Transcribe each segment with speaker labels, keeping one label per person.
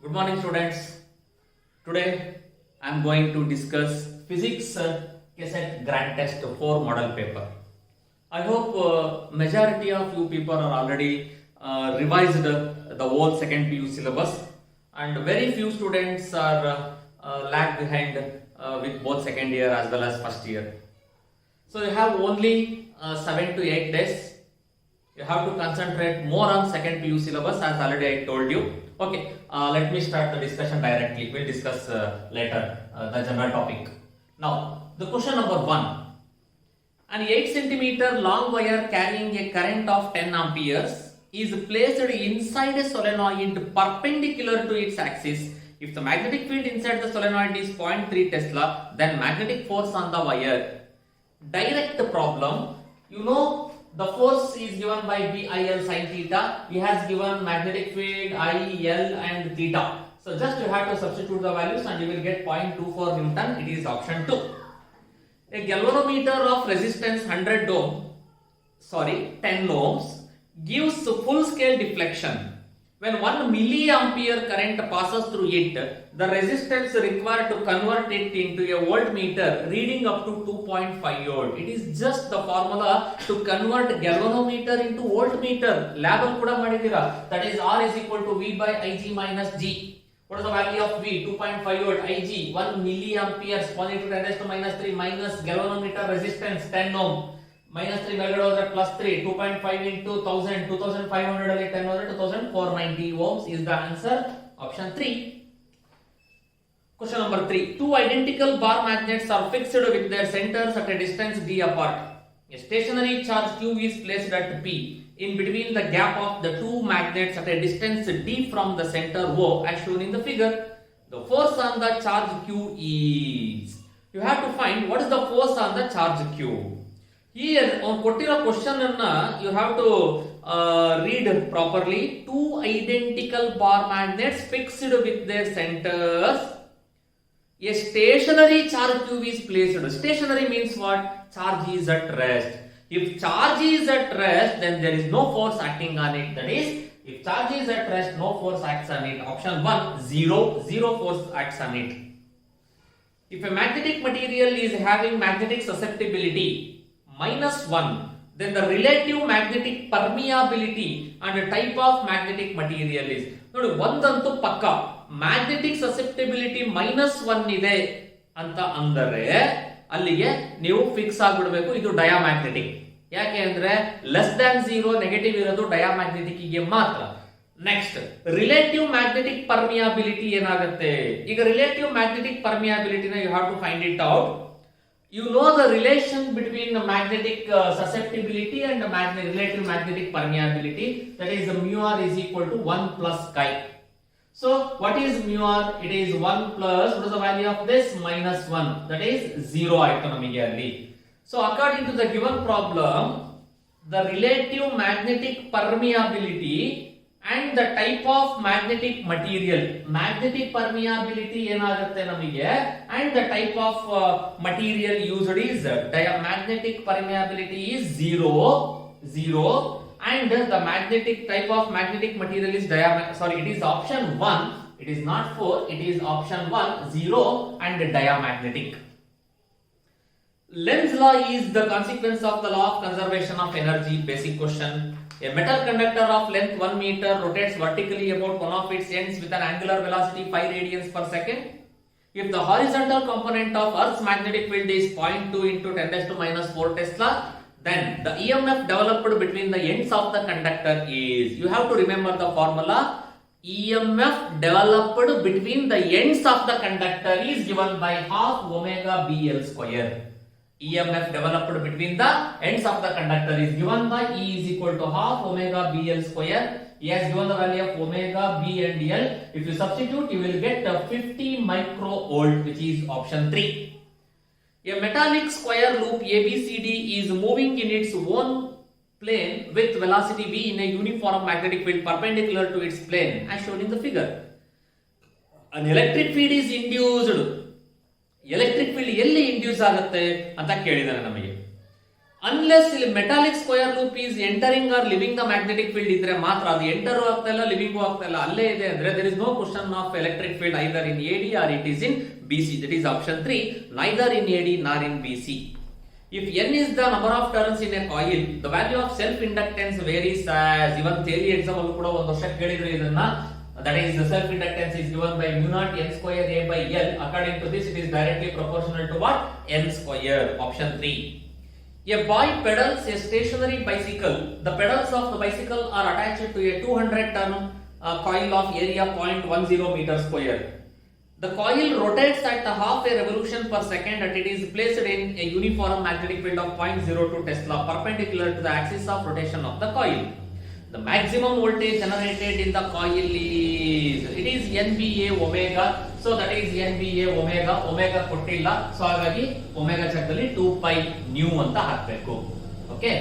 Speaker 1: Good morning, students. Today I am going to discuss physics cassette grand test 4 model paper. I hope majority of you people are already revised the whole second PU syllabus, and very few students are lag behind with both second year as well as first year. So you have only 7 to 8 days. You have to concentrate more on second PU syllabus as already I told you. Okay, let me start the discussion directly. We'll discuss later the general topic. Now, the question number 1. An 8 centimeter long wire carrying a current of 10 amperes is placed inside a solenoid perpendicular to its axis. If the magnetic field inside the solenoid is 0.3 Tesla, then magnetic force on the wire. Direct problem, you know the force is given by BIL sin theta. He has given magnetic field I, L and theta. So just you have to substitute the values and you will get 0.24 Newton. It is option 2. A galvanometer of resistance 10 ohms gives full scale deflection. When 1 milliampere current passes through it, the resistance required to convert it into a voltmeter reading up to 2.5 volt. It is just the formula to convert galvanometer into voltmeter. Lab kuda madidira. That is R is equal to V by Ig minus G. What is the value of V? 2.5 volt. Ig 1 milliampere 1 into 10 raised to minus 3 minus galvanometer resistance 10 ohm. Minus 3 value plus 3, 2.5 into 1000, 2500 10 over 2490 ohms is the answer. Option 3. Question number 3. Two identical bar magnets are fixed with their centers at a distance d apart. A stationary charge q is placed at P in between the gap of the two magnets at a distance d from the center O as shown in the figure. The force on the charge q is. You have to find what is the force on the charge q. Here on ಕೊಟ್ಟಿರೋ question ಅನ್ನ you have to read properly. Two identical bar magnets fixed with their centers. A stationary charge q is placed. Stationary means what? Charge is at rest. If charge is at rest, then there is no force acting on it. That is, if charge is at rest, no force acts on it. Option 1, 0 force acts on it. If a magnetic material is having magnetic susceptibility -1, then the relative magnetic permeability and the type of magnetic material is. ನೋಡಿ ಒಂದಂತೂ ಪಕ್ಕ, magnetic susceptibility -1 ಇದೆ ಅಂತ ಅಂದರೆ ಅಲ್ಲಿಗೆ ನೀವು fix ಆಗಿಬಿಡಬೇಕು, ಇದು diamagnetic. ಯಾಕೆ ಅಂದ್ರೆ <0 ನೆಗೆಟಿವ್ ಇರೋದು ಡಯಾಮ್ಯಾಗ್ನೆಟಿಕ್ ಗೆ ಮಾತ್ರ. ನೆಕ್ಸ್ಟ್, ರಿಲೇಟಿವ್ ಮ್ಯಾಗ್ನೆಟಿಕ್ ಪರ್ಮಿಯಾಬಿಲಿಟಿ ಏನಾಗುತ್ತೆ? ಈಗ ರಿಲೇಟಿವ್ ಮ್ಯಾಗ್ನೆಟಿಕ್ ಪರ್ಮಿಯಾಬಿಲಿಟಿನ you have to find it out. You know the relation between the magnetic susceptibility and the relative magnetic permeability. That is mu r is equal to 1 plus chi. So what is mu r? It is 1 plus, what is the value of this? -1. That is 0 autonomically. So according to the given problem, the relative magnetic permeability and the type of magnetic material, magnetic permeability ಏನಾಗುತ್ತೆ ನಮಗೆ, and the type of material used is diamagnetic permeability is 0 and the magnetic type of magnetic material is it is option 1, it is not 4, it is option 1, 0 and diamagnetic. Lenz's law is the consequence of the law of conservation of energy. Basic question. A metal conductor of length 1 meter rotates vertically about one of its ends with an angular velocity 5 radians per second. If the horizontal component of Earth's magnetic field is 0.2 into 10 raised to minus 4 Tesla, then the EMF developed between the ends of the conductor is. You have to remember the formula. EMF developed between the ends of the conductor is given by half omega BL square. EMF developed between the ends of the conductor is given by E is equal to half omega BL square. He has given the value of omega B and L. If you substitute, you will get 50 microvolt, which is option 3. A metallic square loop ABCD is moving in its own plane with velocity v in a uniform magnetic field perpendicular to its plane as shown in the figure. An electric field is induced. Electric field ಎಲ್ಲಿ induce ಆಗುತ್ತೆ ಅಂತ ಕೇಳಿದಾನೆ ನಮಗೆ. Unless ಇಲ್ಲಿ metallic square loop is entering are living the magnetic field ಇದ್ರೆ ಮಾತ್ರ ಅದು enter ಆಗ್ತಾ ಇಲ್ಲ ಲಿವಿಂಗ್ ಆಗ್ತಾ ಇಲ್ಲ ಅಲ್ಲೇ ಇದೆ ಅಂದ್ರೆ there is no question of electric field either in AD or it is in BC. That is option 3, neither in AD nor in BC. If n is the number of turns in a coil, the value of self inductance varies as even theory exam allu kuda ಒಂದು ವರ್ಷ ಕೇಳಿದ್ರು ಇದನ್ನ. That is the self inductance is given by mu naught n square A by L. According to this it is directly proportional to what? N square. Option 3. A boy pedals a stationary bicycle. The pedals of the bicycle are attached to a 200 ton coil of area 0.10 meter square. The coil rotates at half a revolution per second and it is placed in a uniform magnetic field of 0.02 Tesla perpendicular to the axis of rotation of the coil. The maximum voltage generated in the coil is NBA omega. So that is NBA omega. Omega ಕೊಟ್ಟಿಲ್ಲ, so ಹಾಗಾಗಿ omega ಜಾಗದಲ್ಲಿ 2 pi nu ಅಂತ ಹಾಕಬೇಕು. Okay.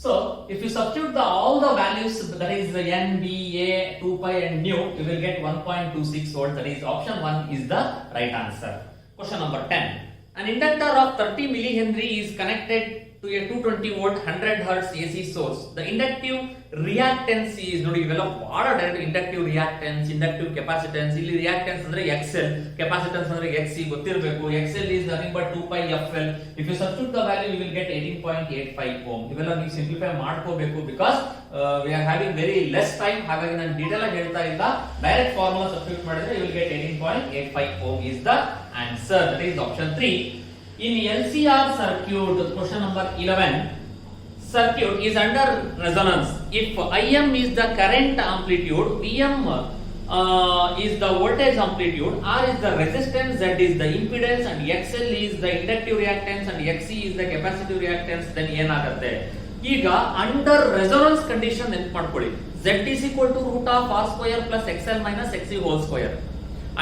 Speaker 1: So if you substitute all the values, that is the NBA, 2 pi and nu, you will get 1.26 volt. That is option 1 is the right answer. Question number 10. An inductor of 30 millihenry is connected to a 220 volt 100 hertz AC source. The inductive reactance is ನೋಡಿ ಇವೆಲ್ಲ ಬಹಳ direct. Inductive reactance, inductive capacitance, ಇಲ್ಲಿ reactance ಅಂದ್ರೆ XL, capacitance ಅಂದ್ರೆ XC ಗೊತ್ತಿರಬೇಕು. XL is nothing but 2 pi FL. If you substitute the value you will get 18.85 ohm. ಇವೆಲ್ಲ ನೀವು simplify ಮಾಡ್ಕೋಬೇಕು because we are having very less time. ಹಾಗಾಗಿ ನಾನು detail ಆಗಿ ಹೇಳ್ತಾ ಇಲ್ಲ, ಡೈರೆಕ್ಟ್ ಫಾರ್ಮುಲಾ ಸಬ್ಸ್ಟಿಟ್ಯೂಟ್ ಮಾಡಿದ್ರೆ you will get 18.85 ohm is the answer. That is option 3. In LCR circuit, question number 11, circuit is under resonance. If Im is the current amplitude, Vm is the voltage amplitude, R is the resistance, Z is the impedance, and XL is the inductive reactance, and XC is the capacitive reactance, then ಏನಾಗುತ್ತೆ? ಈಗ under resonance condition ನೆನ್ಪು ಮಾಡ್ಕೊಳ್ಳಿ. Z is equal to root of R square plus XL minus XC whole square.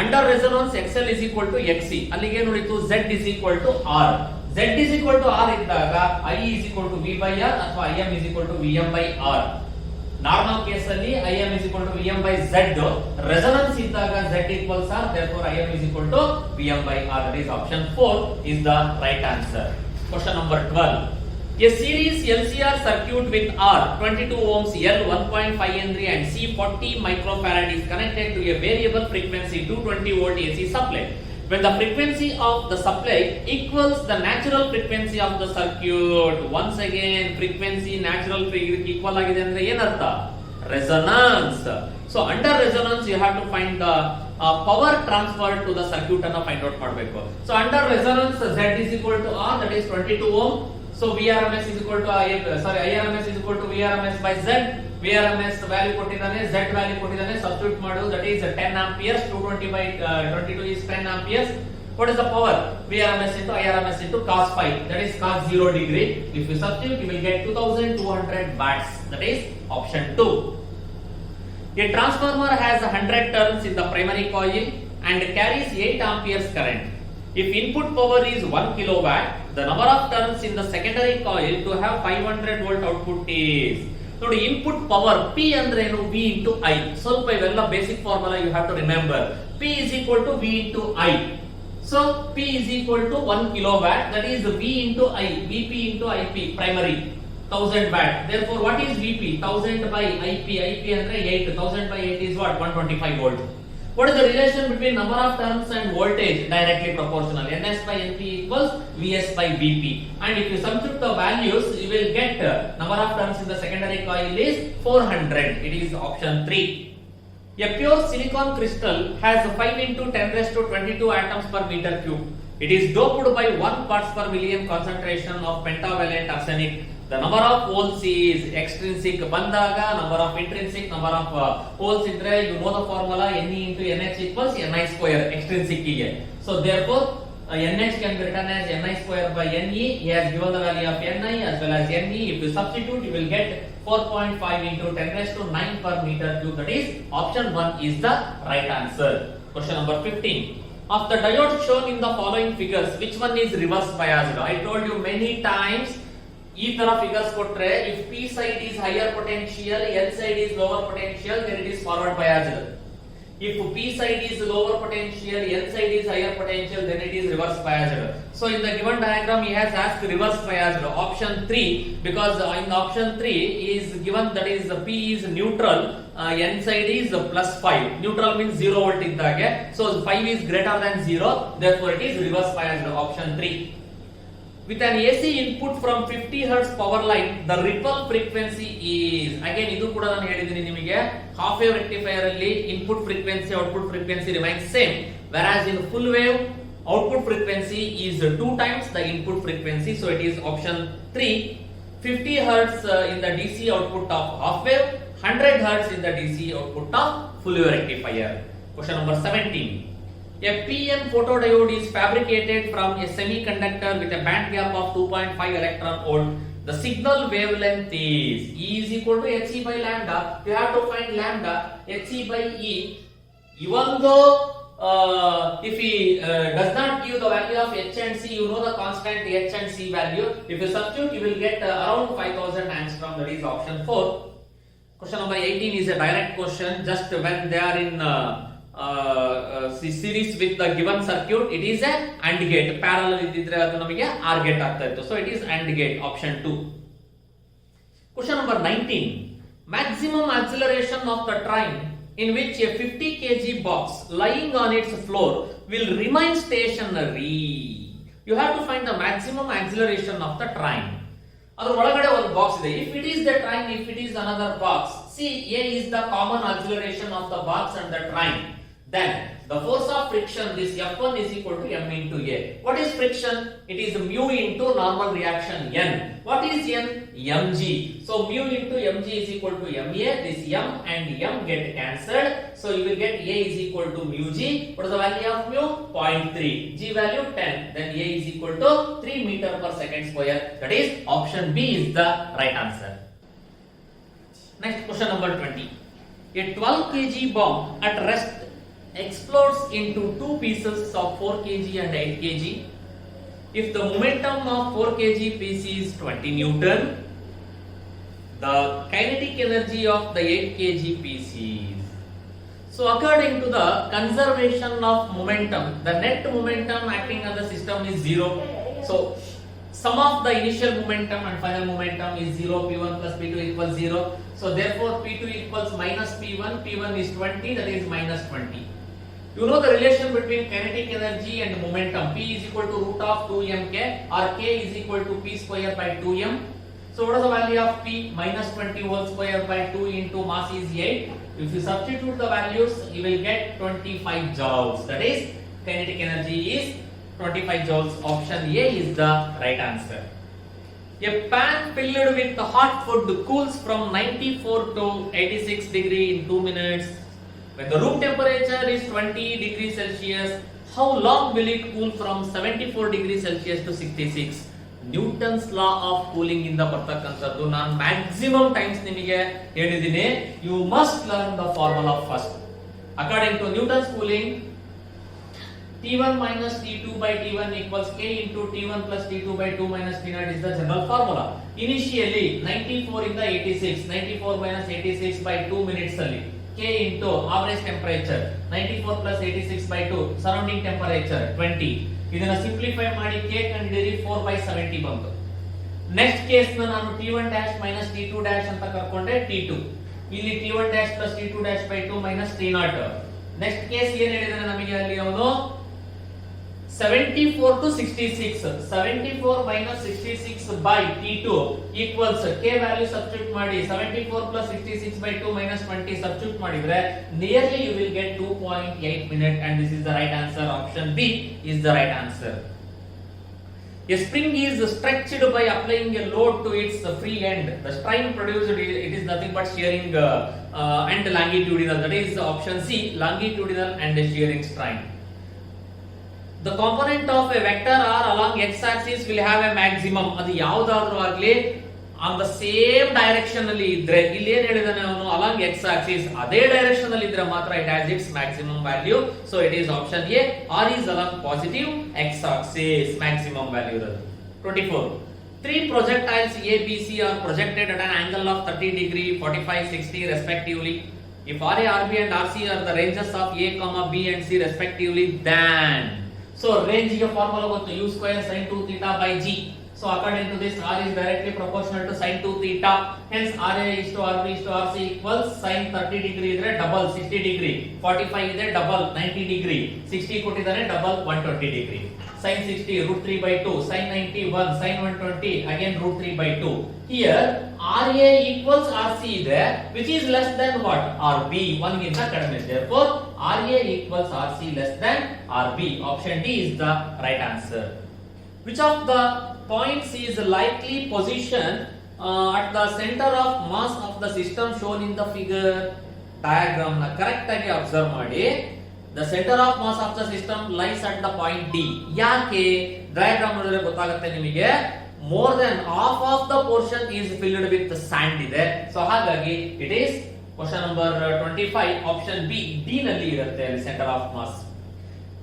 Speaker 1: Under resonance XL is equal to XC. ಅಲ್ಲಿಗೆ ನೋಡಿತು Z is equal to R. Z is equal to R ಇದ್ದಾಗ I is equal to V by R ಅಥವಾ Im is equal to Vm by R. Normal case ಅಲ್ಲಿ Im is equal to Vm by Z. Resonance ಇದ್ದಾಗ Z equals R, therefore Im is equal to Vm by R. That is option 4 is the right answer. Question number 12. A series LCR circuit with R 22 ohms, L 1.5 Henry and C 40 microfarad is connected to a variable frequency 220 volt AC supply. When the frequency of the supply equals the natural frequency of the circuit, once again frequency natural frequency equal agide andre ಏನರ್ಥ? Resonance. So under resonance you have to find the power transfer to the circuit ಅನ್ನು find out ಮಾಡಬೇಕು. So under resonance Z is equal to R, that is 22 ohm. So VRMS is equal to IRMS is equal to VRMS by Z. VRMS value ಕೊಟ್ಟಿದ್ದಾನೆ, Z value ಕೊಟ್ಟಿದ್ದಾನೆ, substitute ಮಾಡು, that is 10 amperes. 220 by 22 is 10 amperes. What is the power? VRMS into IRMS into cos phi, that is cos 0 degree. If you substitute you will get 2200 watts. That is option 2. A transformer has 100 turns in the primary coil and carries 8 amperes current. If input power is 1 kilowatt, the number of turns in the secondary coil to have 500 volt output is. ನೋಡಿ input power P ಅಂದ್ರೆ ಏನು? V into I. ಸ್ವಲ್ಪ ಇವೆಲ್ಲ basic formula you have to remember. P is equal to V into I. So P is equal to 1 kilowatt, that is V into I. Vp into Ip primary 1000 watt. Therefore what is Vp? 1000 by Ip. Ip ಅಂದ್ರೆ 8. 1000 by 8 is what? 125 volt. What is the relation between number of turns and voltage? Directly proportional. Ns by Np equals Vs by Vp. And if you substitute the values, you will get number of turns in the secondary coil is 400. It is option 3. A pure silicon crystal has 5 into 10 raised to 22 atoms per meter cube. It is doped by 1 parts per million concentration of pentavalent arsenic. The number of holes is extrinsic ಬಂದಾಗ number of intrinsic, number of holes ಇದ್ರೆ you know the formula Ne into NH equals Ni square extrinsic ಗೆ. So therefore NH can be written as Ni square by Ne. He has given the value of Ni as well as Ne. If you substitute you will get 4.5 into 10 raised to 9 per meter cube. That is option 1 is the right answer. Question number 15. Of the diodes shown in the following figures, which one is reverse biased? I told you many times. ಈ ತರ figures ಕೊಟ್ರೆ if P side is higher potential, L side is lower potential, then it is forward biased. If P side is lower potential, N side is higher potential, then it is reverse biased. So in the given diagram, he has asked reverse biased. Option 3, because in option 3 is given that is P is neutral, N side is plus 5. Neutral means 0 volt iddage. So 5 is greater than 0. Therefore, it is reverse biased. Option 3. With an AC input from 50 Hz power line, the ripple frequency is, again idu kuda nanu helidini nimige, half wave rectifier alli input frequency output frequency remains same, whereas in full wave output frequency is 2 times the input frequency. So it is option 3, 50 Hz in the DC output of half wave, 100 Hz in the DC output of full wave rectifier. Question number 17. A PN photodiode is fabricated from a semiconductor with a band gap of 2.5 electron volt. The signal wavelength is E is equal to Hc by lambda. You have to find lambda, Hc by E. Even though if he does not give the value of H and C, you know the constant H and C value. If you substitute, you will get around 5000 angstrom. That is option 4. Question number 18 is a direct question. Just when they are in series with the given circuit, it is a AND gate. Parallel ididre adu namige OR gate agta ittu. So it is AND gate, option 2. Question number 19. Maximum acceleration of the train in which a 50 kg box lying on its floor will remain stationary. You have to find the maximum acceleration of the train. ಅದರ ಒಳಗಡೆ ಒಂದು box ಇದೆ. If it is the train, if it is another box, see, A is the common acceleration of the box and the train. Then the force of friction, this F1 is equal to m into A. What is friction? It is mu into normal reaction N. What is N? Mg. So mu into mg is equal to ma. This m and m get cancelled. So you will get A is equal to mu g. What is the value of mu? 0.3. G value 10. Then A is equal to 3 meter per second square. That is option B is the right answer. Next question number 20. A 12 kg bomb at rest explodes into two pieces of 4 kg and 8 kg. If the momentum of 4 kg piece is 20 Newton, the kinetic energy of the 8 kg piece is. So according to the conservation of momentum, the net momentum acting on the system is 0. So sum of the initial momentum and final momentum is 0. P1 plus P2 equals 0. So therefore P2 equals minus P1. P1 is 20, that is minus 20. You know the relation between kinetic energy and momentum. P is equal to root of 2mk, or k is equal to p square by 2m. So what is the value of P? Minus 20 whole square by 2 into mass is 8. If you substitute the values, you will get 25 joules. That is, kinetic energy is 25 joules. Option A is the right answer. A pan filled with hot food cools from 94 to 86 degree in 2 minutes. When the room temperature is 20 degrees Celsius, how long will it cool from 74 degrees Celsius to 66? Newton's law of cooling ಇಂದ ಬರ್ತಕ್ಕಂಥದ್ದು. ನಾನು maximum times ನಿಮಗೆ ಹೇಳಿದ್ದೀನಿ. You must learn the formula first. According to Newton's cooling, T1 minus T2 by T1 equals K into T1 plus T2 by 2 minus T0 is the general formula. Initially 94 ಇಂದ 86, 94 minus 86 by 2 minutes ಅಲ್ಲಿ K into average temperature 94 plus 86 by 2 surrounding temperature 20. ಇದನ್ನ simplify ಮಾಡಿ K ಕಂಡುಹಿಡಿಯಿರಿ 4 by 70 ಬಂತು. Next case ನಾನು T1 dash minus T2 dash ಅಂತ ಕರ್ಕೊಂಡೆ T2. ಇಲ್ಲಿ T1 dash plus T2 dash by 2 minus T0. Next case ಏನು ಹೇಳಿದಾನೆ ನಮಗೆ ಅಲ್ಲಿ ಅವನು 74 to 66. 74 minus 66 by T2 equals K value substitute ಮಾಡಿ 74 plus 66 by 2 minus 20 substitute ಮಾಡಿದ್ರೆ nearly you will get 2.8 minutes, and this is the right answer. Option B is the right answer. A spring is stretched by applying a load to its free end. The strain produced, it is nothing but shearing and longitudinal. That is option C, longitudinal and shearing strain. The component of a vector R along x-axis will have a maximum. ಅದು ಯಾವುದಾದ್ರೂ ಆಗಲಿ on the same direction ಅಲ್ಲಿ ಇದ್ರೆ, ಇಲ್ಲಿ ಏನು ಹೇಳಿದಾನೆ ಅವನು, along x-axis ಅದೇ direction ಅಲ್ಲಿ ಇದ್ರೆ ಮಾತ್ರ it has its maximum value. So it is option A. R is along positive x-axis, maximum value ಇರೋದು. 24. Three projectiles A, B, C are projected at an angle of 30 degree, 45, 60 respectively. if RA, RB and RC are the ranges of A, B and C respectively, then so range ಗೆ formula ಗೊತ್ತು u square sin 2 theta by g. So according to this, R is directly proportional to sin 2 theta. Hence RA is to RB is to RC equals sin 30 degree idre double 60 degree, 45 ಇದೆ double 90 degree, 60 ಕೊಟ್ಟಿದ್ದಾರೆ double 120 degree. Sin 60 root 3 by 2, sin 90 1, sin 120 again root 3 by 2. Here RA equals RC ಇದೆ, which is less than what? RB, 1 ಗಿಂತ ಕಡಿಮೆ. Therefore RA equals RC less than RB. Option D is the right answer. Which of the points is likely position at the center of mass of the system shown in the figure? Diagram na correct ಆಗಿ observe ಮಾಡಿ. The center of mass of the system lies at the point D. ಯಾಕೆ? Diagram ನೋಡಿದ್ರೆ ಗೊತ್ತಾಗುತ್ತೆ ನಿಮಗೆ. More than half of the portion is filled with sand ಇದೆ. So ಹಾಗಾಗಿ it is question number 25 option B, D ನಲ್ಲಿ ಇರುತ್ತೆ ಅಲ್ಲಿ center of mass.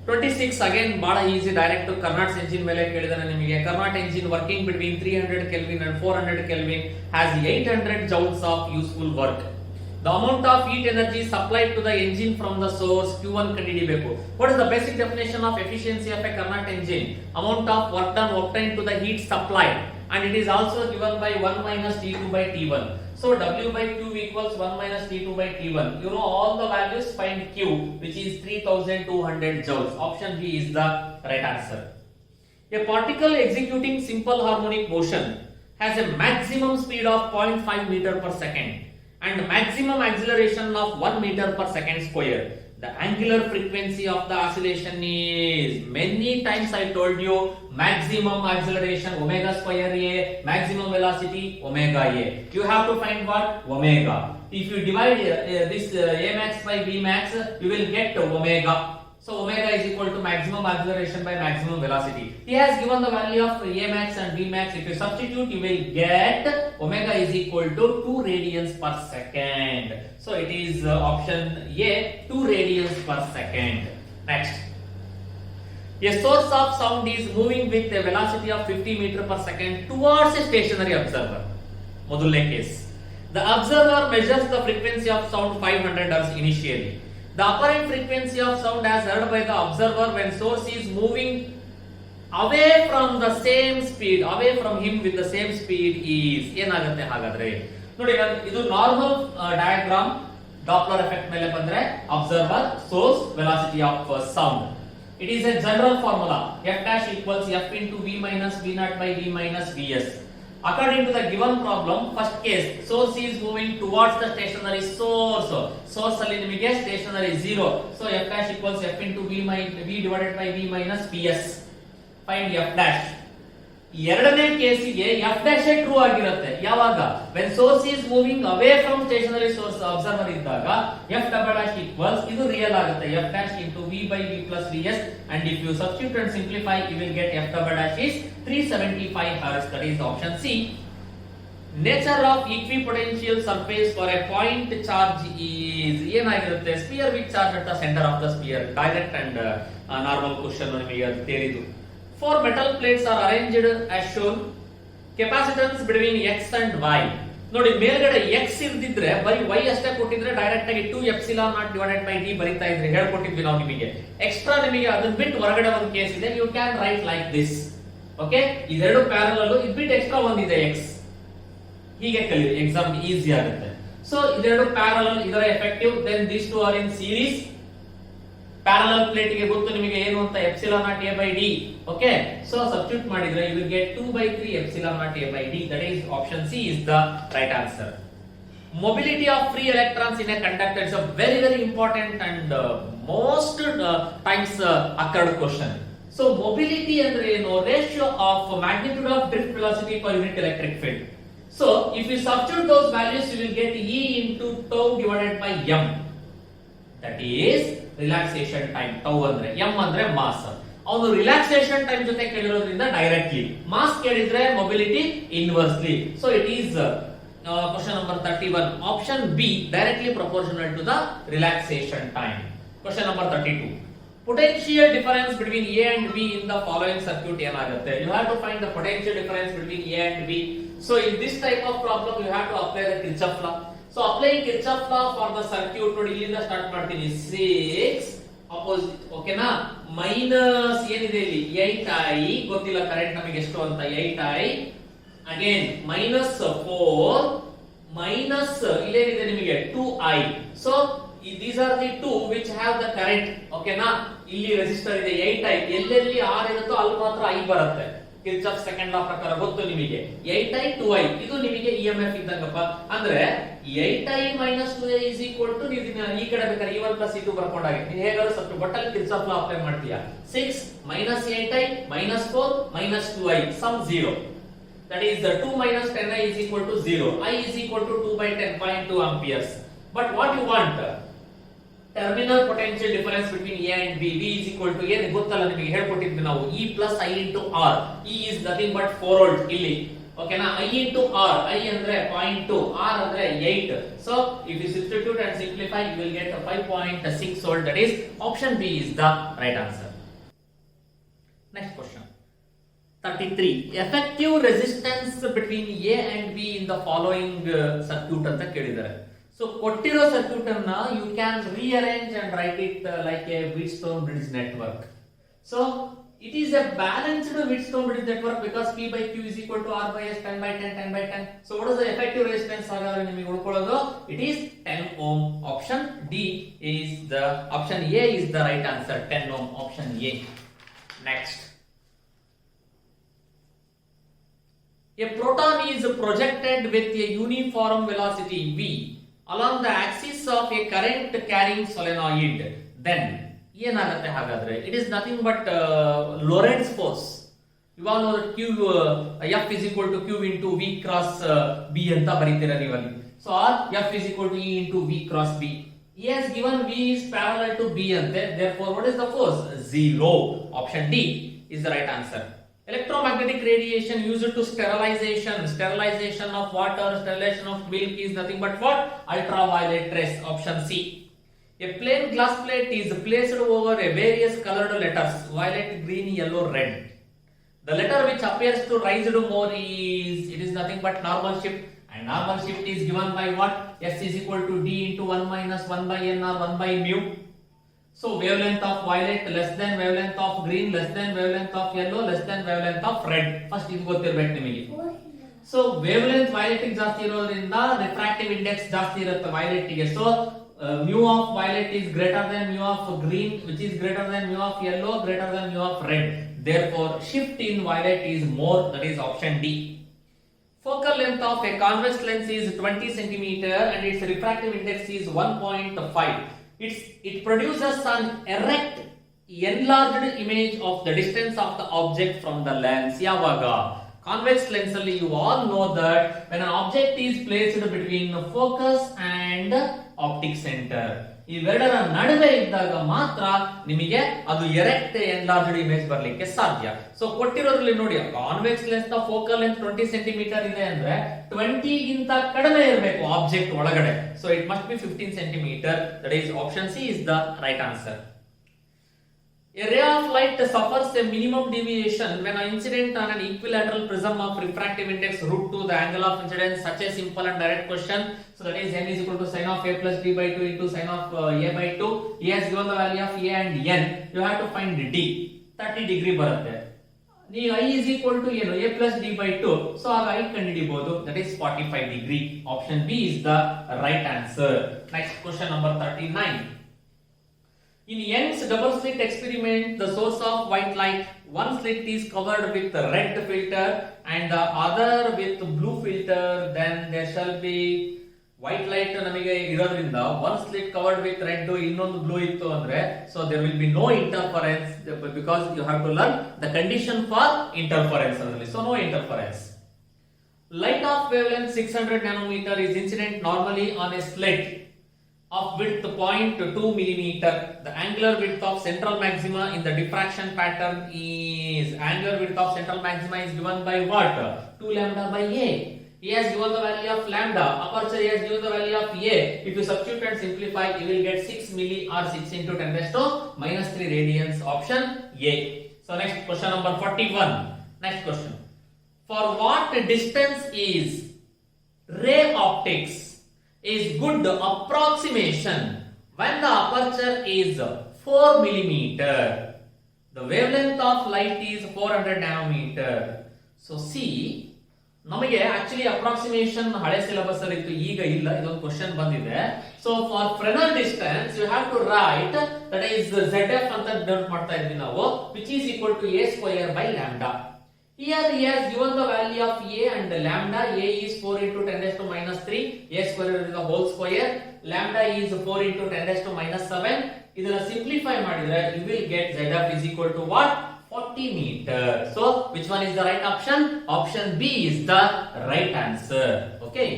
Speaker 1: 26 again ಬಹಳ ಈಸಿ, ಡೈರೆಕ್ಟ್ ಕರ್ನಾಟಕ ಎಂಜಿನ್ ಮೇಲೆ ಕೇಳಿದಾನೆ ನಿಮಗೆ. Karnataka engine working between 300 Kelvin and 400 Kelvin has 800 joules of useful work. The amount of heat energy supplied to the engine from the source Q1 ಕಂಡುಹಿಡಿಯಬೇಕು. What is the basic definition of efficiency of a Carnot engine? Amount of work done obtained to the heat supplied, and it is also given by 1 minus T2 by T1. So W by Q equals 1 minus T2 by T1. You know all the values, find Q, which is 3200 joules. Option B is the right answer. A particle executing simple harmonic motion has a maximum speed of 0.5 meter per second and maximum acceleration of 1 meter per second square. The angular frequency of the oscillation is, many times I told you, maximum acceleration omega square A, maximum velocity omega A. You have to find what? Omega. If you divide this A max by B max, you will get omega. So omega is equal to maximum acceleration by maximum velocity. He has given the value of A max and B max. If you substitute, you will get omega is equal to 2 radians per second. So it is option A, 2 radians per second. Next. A source of sound is moving with a velocity of 50 meter per second towards a stationary observer. Module case. The observer measures the frequency of sound 500 Hz initially. The apparent frequency of sound as heard by the observer when source is moving away from the same speed, away from him with the same speed is ಏನಾಗುತ್ತೆ ಹಾಗಾದ್ರೆ? ನೋಡಿ ಇದು normal diagram. Doppler effect ಮೇಲೆ ಬಂದ್ರೆ observer, source, velocity of sound. It is a general formula. F dash equals F into V minus V naught by V minus Vs. According to the given problem, first case, source is moving towards the stationary source. Source ಅಲ್ಲಿ ನಿಮಗೆ stationary 0. So F dash equals F into V divided by V minus Vs. Find F dash. ಎರಡನೇ ಕೇಸಿಗೆ F dash true ಆಗಿರುತ್ತೆ. ಯಾವಾಗ? When source is moving away from stationary source observer ಇದ್ದಾಗ F double dash equals, ಇದು real ಆಗುತ್ತೆ, F dash into V by V plus Vs, and if you substitute and simplify, you will get F double dash is 375 Hz. That is option C. Nature of equipotential surface for a point charge is ಏನಾಗಿರುತ್ತೆ? Sphere with charge at the center of the sphere. Direct and normal question ನಿಮಗೆ ಅದು ತಿಳಿದು. 4 metal plates are arranged as shown. Capacitance between X and Y. ನೋಡಿ ಮೇಲ್ಗಡೆ X ಇರ್ದಿದ್ರೆ ಬರೀ Y ಅಷ್ಟೇ ಕೊಟ್ಟಿದ್ರೆ direct ಆಗಿ 2 epsilon naught divided by D ಬರೀತಾ ಇದ್ರೆ ಹೇಳ್ಕೊಟ್ಟಿದ್ವಿ ನಾವು ನಿಮಗೆ. ಎಕ್ಸ್ಟ್ರಾ ನಿಮಗೆ ಅದನ್ನ ಬಿಟ್ಟು ಹೊರಗಡೆ ಒಂದು ಕೇಸ್ ಇದೆ. You can write like this. Okay, ಇದೆರಡು ಪ್ಯಾರಲಲ್, ಇದು ಬಿಟ್ಟು ಎಕ್ಸ್ಟ್ರಾ ಒಂದಿದೆ X. ಹೀಗೆ ಕಲಿ, ಎಕ್ಸಾಮ್ ಈಸಿ ಆಗುತ್ತೆ. ಸೊ ಇದೆರಡು ಪ್ಯಾರಲಲ್, ಇದರ effective, then these two are in series. Parallel plate ಗೆ ಗೊತ್ತು ನಿಮಗೆ ಏನು ಅಂತ, epsilon naught A by D. Okay, so substitute ಮಾಡಿದ್ರೆ you will get 2 by 3 epsilon naught A by D. That is option C is the right answer. Mobility of free electrons in a conductor is a very very important and most times occurred question. So mobility ಅಂದ್ರೆ ಏನು? Ratio of magnitude of drift velocity per unit electric field. So if you substitute those values, you will get E into tau divided by m. That is relaxation time. Tau ಅಂದ್ರೆ m ಅಂದ್ರೆ mass. ಅವನು relaxation time ಜೊತೆ ಕೇಳಿರೋದ್ರಿಂದ directly, mass ಕೇಳಿದ್ರೆ mobility inversely. So it is question number 31 option B, directly proportional to the relaxation time. Question number 32 potential difference between A and B in the following circuit ಏನಾಗುತ್ತೆ? You have to find the potential difference between A and B. So in this type of problem you have to apply the Kirchhoff law. So applying Kirchhoff law for the circuit ನೋಡಿ ಇಲ್ಲಿಂದ start ಮಾಡ್ತೀನಿ 6 opposite ಓಕೆನಾ minus ಏನಿದೆ ಇಲ್ಲಿ 8i ಗೊತ್ತಿಲ್ಲ current ನಮಗೆ ಎಷ್ಟು ಅಂತ 8i ಅಗೇನ್ ಮೈನಸ್ 4 ಮೈನಸ್ ಇಲ್ಲೇನಿದೆ ನಿಮಗೆ 2i so these are the two which have the current ಓಕೆನಾ ಇಲ್ಲಿ ರೆಸಿಸ್ಟರ್ ಇದೆ 8i ಎಲ್ಲೆಲ್ಲಿ r ಇರುತ್ತೋ ಅಲ್ಲಿ ಮಾತ್ರ i ಬರುತ್ತೆ ಕಿರ್ಚಾಫ್ ಸೆಕೆಂಡ್ ಲಾ ಪ್ರಕಾರ ಗೊತ್ತು ನಿಮಗೆ 8i 2i ಇದು ನಿಮಗೆ EMF ಇದ್ದಂಗಪ್ಪ ಅಂದ್ರೆ 8i 2i is equal to ನೀವು ಈ ಕಡೆ ಬೇಕಾದ್ರೆ E1 E2 ಬರ್ಕೊಂಡಾಗೆ ನೀವು ಹೇಗಾದ್ರೂ ಸ್ವಲ್ಪ ಬಟ್ಟಲ್ಲಿ ಕಿರ್ಚಾಫ್ ಲಾ ಅಪ್ಲೈ ಮಾಡ್ತೀಯಾ 6 8i 4 2i sum 0 that is the 2 minus 10i is equal to 0 I is equal to 2 by 10.2 amperes but what you want terminal potential difference between A and B V is equal to ಏನು ಗೊತ್ತಲ್ಲ ನಿಮಗೆ ಹೇಳ್ಕೊಟ್ಟಿದ್ವಿ ನಾವು E plus I into R E is nothing but 4 volt ಇಲ್ಲಿ ಓಕೆನಾ I into R I ಅಂದ್ರೆ 0.2 R ಅಂದ್ರೆ 8 so if you substitute and simplify you will get a 5.6 volt that is option B is the right answer. Next question 33 effective resistance between A and B in the following circuit ಅಂತ ಕೇಳಿದ್ದಾರೆ so ಕೊಟ್ಟಿರೋ circuit ಅನ್ನ you can rearrange and write it like a Wheatstone bridge network. So it is a balanced Wheatstone bridge network because P by Q is equal to R by S 10 by 10 10 by 10. So what is the effective resistance ಹಾಗಾದ್ರೆ ನಿಮಗೆ ಉಳ್ಕೊಳ್ಳೋದು it is 10 ohm. Option D is the option A is the right answer 10 ohm option A. Next a proton is projected with a uniform velocity v along the axis of a current carrying solenoid then ಏನಾಗುತ್ತೆ ಹಾಗಾದ್ರೆ it is nothing but Lorentz force you all know that q F is equal to q into v cross b ಅಂತ ಬರೀತೀರಾ ನೀವಲ್ಲಿ so F is equal to E into v cross b he has given v is parallel to b ante therefore what is the force 0 option D is the right answer. Electromagnetic radiation used to sterilization of water, sterilization of milk is nothing but what? Ultraviolet rays. Option C. A plain glass plate is placed over a various colored letters: violet, green, yellow, red. The letter which appears to rise to more is nothing but normal shift, and normal shift is given by what? S is equal to D into 1 minus 1 by N or 1 by mu. So wavelength of violet less than wavelength of green less than wavelength of yellow less than wavelength of red. First ಇದು ಗೊತ್ತಿರಬೇಕು ನಿಮಗೆ. So wavelength violet ಗೆ ಜಾಸ್ತಿ ಇರೋದ್ರಿಂದ refractive index ಜಾಸ್ತಿ ಇರುತ್ತೆ violet ಗೆ. So mu of violet is greater than mu of green which is greater than mu of yellow greater than mu of red. Therefore shift in violet is more, that is option D. Focal length of a convex lens is 20 cm and its refractive index is 1.5. It produces an erect enlarged image of the distance of the object from the lens. Yavaga convex lens alli you all know that when an object is placed between the focus and optic center ಇವೆರಡರ ನಡುವೆ ಇದ್ದಾಗ ಮಾತ್ರ ನಿಮಗೆ ಅದು erect enlarged image ಬರಲಿಕ್ಕೆ ಸಾಧ್ಯ. So ಕೊಟ್ಟಿರೋದ್ರಲ್ಲಿ ನೋಡಿ convex lens ನ ಫೋಕಲ್ ಲೆಂತ್ 20 ಸೆಂಟಿಮೀಟರ್ ಇದೆ ಅಂದ್ರೆ 20 ಗಿಂತ ಕಡಿಮೆ ಇರಬೇಕು ಆಬ್ಜೆಕ್ಟ್ ಒಳಗಡೆ. So it must be 15 centimetre. That is option C is the right answer. A ray of light suffers a minimum deviation when an incident on an equilateral prism of refractive index √2 the angle of incidence. Such a simple and direct question. So that is n is equal to sin of a plus d by 2 into sin of a by 2. He has given the value of a and n. You have to find d. 30 degree ಬರುತ್ತೆ. ನೀವು I is equal to ಏನು a plus d by 2. So ಆಗ I ಕಂಡುಹಿಡಿಯಬಹುದು. That is 45 degree. Option B is the right answer. Next question number 39. In Young's double slit experiment, the source of white light, one slit is covered with red filter and the other with blue filter, then there shall be white light ನಮಗೆ ಇರೋದ್ರಿಂದ one slit covered with red ಇನ್ನೊಂದು blue ಇತ್ತು ಅಂದ್ರೆ so there will be no interference because you have to learn the condition for interference ಅದರಲ್ಲಿ. So no interference. Light of wavelength 600 nanometer is incident normally on a slit of width 0.2 millimeter. The angular width of central maxima in the diffraction pattern is angular width of central maxima is given by what? 2 lambda by a. He has given the value of lambda. Aperture he has given the value of a. If you substitute and simplify, you will get 6 milli or 6 into 10 raised to minus 3 radians. Option A. So next question number 41. Next question. For what distance is ray optics is good approximation when the aperture is 4 millimeter. The wavelength of light is 400 nanometer. So see, ನಮಗೆ actually approximation ಹಳೆ syllabus ಅಲ್ಲಿ ಇತ್ತು, ಈಗ ಇಲ್ಲ, ಇದೊಂದು question ಬಂದಿದೆ. So for Fresnel distance you have to write that is ZF ಅಂತ denote ಮಾಡ್ತಾ ಇದ್ವಿ ನಾವು, which is equal to a square by lambda. Here he has given the value of a and lambda. A is 4 into 10 raised to minus 3, a square is the whole square, lambda is 4 into 10 raised to minus 7. ಇದನ್ನ simplify ಮಾಡಿದ್ರೆ you will get ZF is equal to what? 40 meter. So which one is the right option? Option B is the right answer. Okay.